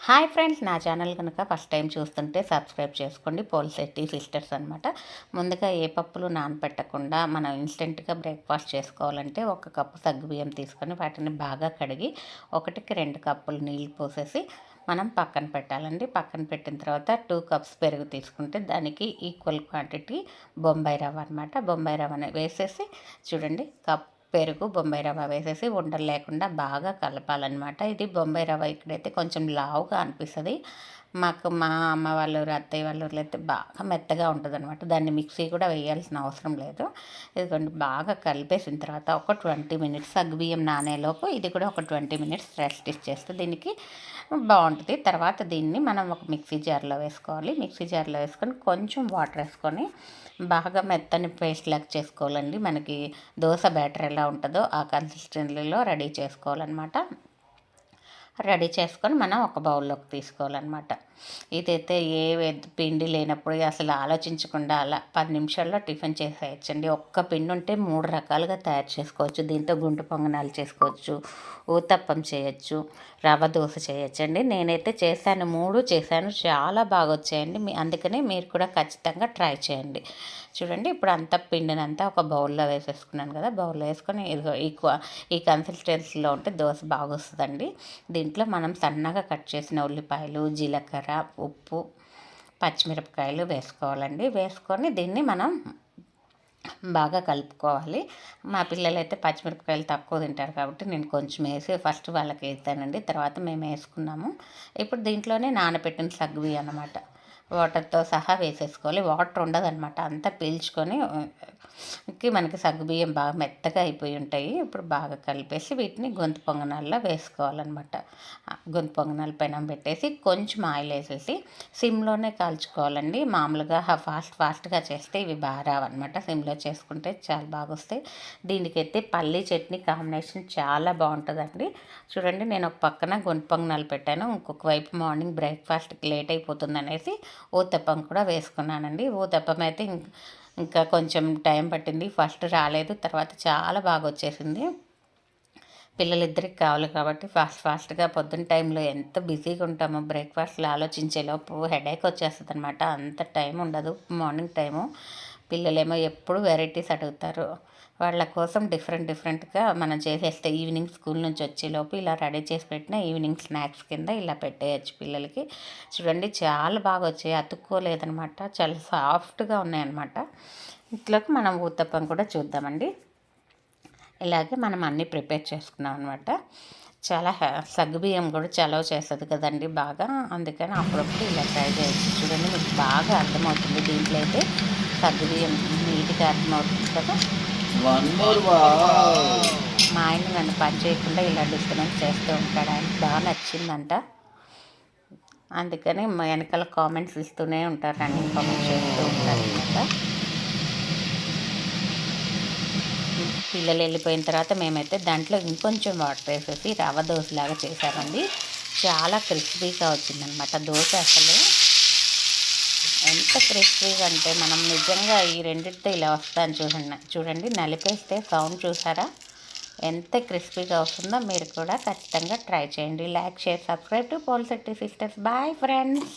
Hi friends, నా channel కనుక first time చూస్తుంటే సబ్స్క్రైబ్ చేసుకోండి. పోల్శెట్టి సిస్టర్స్ అనమాట. ముందుగా ఏ పప్పులు నానపెట్టకుండా మనం ఇన్స్టెంట్గా బ్రేక్ఫాస్ట్ చేసుకోవాలంటే 1 కప్పు సగ్గుబియ్యం తీసుకొని వాటిని బాగా కడిగి 1కి 2 కప్పులు నీళ్ళు పోసేసి మనం పక్కన పెట్టాలండి. పక్కన పెట్టిన తర్వాత 2 కప్స్ పెరుగు తీసుకుంటే దానికి ఈక్వల్ క్వాంటిటీ బొంబాయి రవ్వ అనమాట. బొంబాయి రవ్వని వేసేసి చూడండి, పెరుగు బొంబాయి రవ్వ వేసేసి ఉండలు లేకుండా బాగా కలపాలన్నమాట. ఇది బొంబాయి రవ్వ ఇక్కడైతే కొంచెం లావుగా అనిపిస్తుంది. మా అమ్మ వాళ్ళ ఊరు, అత్తయ్య వాళ్ళ ఊర్లో అయితే బాగా మెత్తగా ఉంటుంది అనమాట. దాన్ని మిక్సీ కూడా వేయాల్సిన అవసరం లేదు. ఇదిగోండి, బాగా కలిపేసిన తర్వాత ఒక 20 మినిట్స్ సగ్గుబియ్యం నానేలోపు ఇది కూడా ఒక 20 మినిట్స్ రెస్ట్ ఇచ్చేస్తే దీనికి బాగుంటుంది. తర్వాత దీన్ని మనం ఒక మిక్సీ జార్లో వేసుకోవాలి. మిక్సీ జార్లో వేసుకొని కొంచెం వాటర్ వేసుకొని బాగా మెత్తని పేస్ట్ లాగా చేసుకోవాలండి. మనకి దోశ బ్యాటర్ ఎలా ఉంటుందో ఆ కన్సిస్టెన్సీలో రెడీ చేసుకోవాలన్నమాట. రెడీ చేసుకొని మనం ఒక బౌల్లోకి తీసుకోవాలన్నమాట. ఇదైతే పిండి లేనప్పుడు అసలు ఆలోచించకుండా అలా 10 నిమిషాల్లో టిఫిన్ చేసేయచ్చండి. ఒక్క పిండి ఉంటే 3 రకాలుగా తయారు చేసుకోవచ్చు. దీంతో గుంటు పొంగనాలు చేసుకోవచ్చు, ఊతప్పం చేయొచ్చు, రవ్వ దోశ చేయొచ్చండి. నేనైతే చేశాను, 3 చేశాను, చాలా బాగా వచ్చాయండి. అందుకని మీరు కూడా ఖచ్చితంగా ట్రై చేయండి. చూడండి, ఇప్పుడు అంతా పిండినంతా ఒక బౌల్లో వేసేసుకున్నాను కదా. బౌల్లో వేసుకొని ఇదిగో ఈ కన్సిస్టెన్సీలో ఉంటే దోశ బాగా వస్తుందండి. దీంట్లో మనం సన్నగా కట్ చేసిన ఉల్లిపాయలు, జీలకర్ర, ఉప్పు, పచ్చిమిరపకాయలు వేసుకోవాలండి. వేసుకొని దీన్ని మనం బాగా కలుపుకోవాలి. మా పిల్లలైతే పచ్చిమిరపకాయలు తక్కువ తింటారు కాబట్టి నేను కొంచెం వేసి ఫస్ట్ వాళ్ళకి వేస్తానండి. తర్వాత మేము వేసుకున్నాము. ఇప్పుడు దీంట్లోనే నానబెట్టిన సగ్గుబియ్యం అన్నమాట వాటర్తో సహా వేసేసుకోవాలి. వాటర్ ఉండదన్నమాట, అంతా పీల్చుకొని మనకి సగ్గుబియ్యం బాగా మెత్తగా అయిపోయి ఉంటాయి. ఇప్పుడు బాగా కలిపేసి వీటిని గొంతు పొంగనాల్లో వేసుకోవాలన్నమాట. గొంతు పొంగనాల పెనం పెట్టేసి కొంచెం ఆయిల్ వేసేసి సిమ్లోనే కాల్చుకోవాలండి. మామూలుగా ఫాస్ట్గా చేస్తే ఇవి బాగా రావన్నమాట. సిమ్లో చేసుకుంటే చాలా బాగా వస్తాయి. దీనికైతే పల్లీ చట్నీ కాంబినేషన్ చాలా బాగుంటుందండి. చూడండి, నేను ఒక పక్కన గొంతు పొంగనాలు పెట్టాను, ఇంకొక వైపు మార్నింగ్ బ్రేక్ఫాస్ట్కి లేట్ అయిపోతుంది అనేసి ఊతప్పం కూడా వేసుకున్నానండి. ఊతప్పం అయితే ఇంకా కొంచెం టైం పట్టింది, ఫస్ట్ రాలేదు, తర్వాత చాలా బాగా వచ్చేసింది. పిల్లలిద్దరికి కావాలి కాబట్టి ఫాస్ట్గా పొద్దున్న టైంలో ఎంత బిజీగా ఉంటామో బ్రేక్ఫాస్ట్లో ఆలోచించేలోపు హెడేక్ వచ్చేస్తుంది అనమాట. అంత టైం ఉండదు మార్నింగ్ టైము. పిల్లలేమో ఎప్పుడు వెరైటీస్ అడుగుతారు. వాళ్ళ కోసం డిఫరెంట్గా మనం చేసేస్తే ఈవినింగ్ స్కూల్ నుంచి వచ్చేలోపు ఇలా రెడీ చేసి పెట్టిన ఈవినింగ్ స్నాక్స్ కింద ఇలా పెట్టేయచ్చు పిల్లలకి. చూడండి, చాలా బాగా వచ్చాయి, అతుక్కోలేదనమాట, చాలా సాఫ్ట్గా ఉన్నాయన్నమాట. ఇంట్లోకి మనం ఊతప్పం కూడా చూద్దామండి. ఇలాగే మనం అన్నీ ప్రిపేర్ చేసుకున్నాం అనమాట. చాలా సగ్గుబియ్యం కూడా చలవ చేస్తుంది కదండి బాగా, అందుకని అప్పుడప్పుడు ఇలా ట్రై చేయొచ్చు. చూడండి, మీకు బాగా అర్థమవుతుంది. దీంట్లో అయితే సగ్గుబియ్యం నీట్గా అర్థమవుతుంది కదా. మా ఆయన నన్ను పని చేయకుండా ఇలా డిస్టర్బెన్స్ చేస్తూ ఉంటాడు. ఆయనకు బాగా నచ్చిందంట, అందుకని మా వెనకాల కామెంట్స్ ఇస్తూనే ఉంటారు, రన్నింగ్ కామెంట్స్ చేస్తూ ఉంటారు అనమాట. పిల్లలు వెళ్ళిపోయిన తర్వాత మేమైతే దాంట్లో ఇంకొంచెం వాటర్ వేసేసి రవ్వ దోశలాగా చేసామండి. చాలా క్రిస్పీగా వచ్చిందనమాట దోశ. అసలు ఎంత క్రిస్పీగా అంటే మనం నిజంగా ఈ రెండింటితో ఇలా వస్తాను చూడండి, నలిపేస్తే సౌండ్ చూసారా ఎంత క్రిస్పీగా వస్తుందో. మీరు కూడా ఖచ్చితంగా ట్రై చేయండి. Like, share, subscribe to Polishetty sisters. Boy friends.